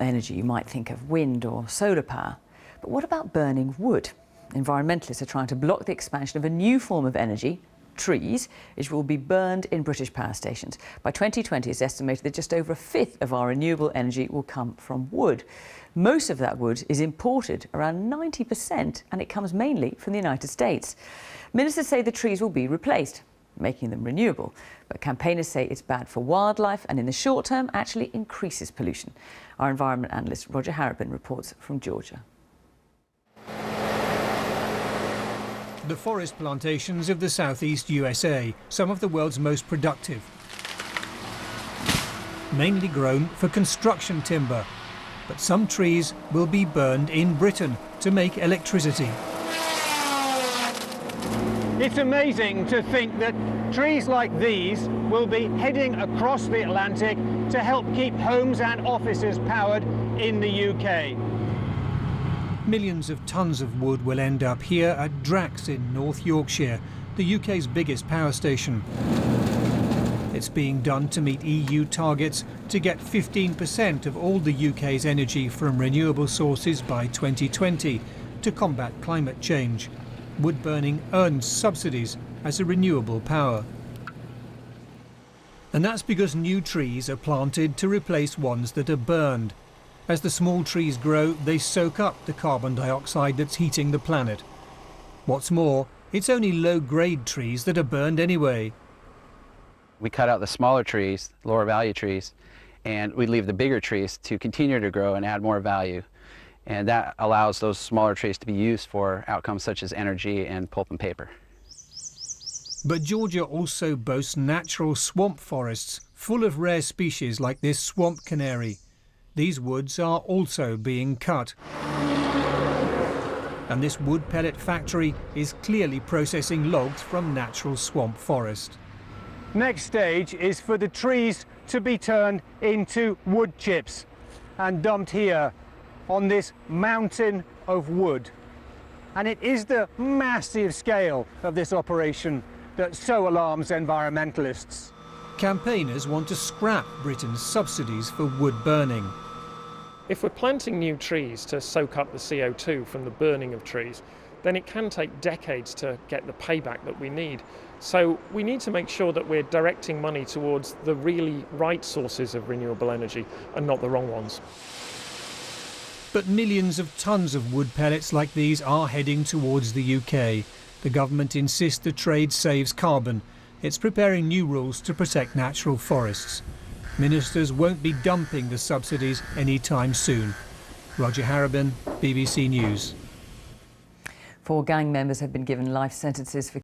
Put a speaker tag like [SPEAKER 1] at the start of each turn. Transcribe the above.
[SPEAKER 1] energy, you might think of wind or solar power. But what about burning wood? Environmentalists are trying to block the expansion of a new form of energy, trees, which will be burned in British power stations. By 2020, it's estimated that just over a fifth of our renewable energy will come from wood. Most of that wood is imported, around 90%, and it comes mainly from the United States. Ministers say the trees will be replaced, making them renewable. But campaigners say it's bad for wildlife and in the short term actually increases pollution. Our environment analyst Roger Harrison reports from Georgia.
[SPEAKER 2] The forest plantations of the southeast USA, some of the world's most productive. Mainly grown for construction timber, but some trees will be burned in Britain to make electricity.
[SPEAKER 3] It's amazing to think that trees like these will be heading across the Atlantic to help keep homes and offices powered in the UK.
[SPEAKER 2] Millions of tons of wood will end up here at Drax in North Yorkshire, the UK's biggest power station. It's being done to meet EU targets to get 15% of all the UK's energy from renewable sources by 2020 to combat climate change. Wood burning earns subsidies as a renewable power. And that's because new trees are planted to replace ones that are burned. As the small trees grow, they soak up the carbon dioxide that's heating the planet. What's more, it's only low-grade trees that are burned anyway.
[SPEAKER 4] We cut out the smaller trees, lower value trees, and we leave the bigger trees to continue to grow and add more value. And that allows those smaller trees to be used for outcomes such as energy and pulp and paper.
[SPEAKER 2] But Georgia also boasts natural swamp forests full of rare species like this swamp canary. These woods are also being cut. And this wood pellet factory is clearly processing logs from natural swamp forest.
[SPEAKER 3] Next stage is for the trees to be turned into wood chips and dumped here on this mountain of wood. And it is the massive scale of this operation that so alarms environmentalists.
[SPEAKER 2] Campaigners want to scrap Britain's subsidies for wood burning.
[SPEAKER 5] If we're planting new trees to soak up the CO2 from the burning of trees, then it can take decades to get the payback that we need. So we need to make sure that we're directing money towards the really right sources of renewable energy and not the wrong ones.
[SPEAKER 2] But millions of tons of wood pellets like these are heading towards the UK. The government insists the trade saves carbon. It's preparing new rules to protect natural forests. Ministers won't be dumping the subsidies anytime soon. Roger Harrison, BBC News.
[SPEAKER 1] 4 gang members have been given life sentences for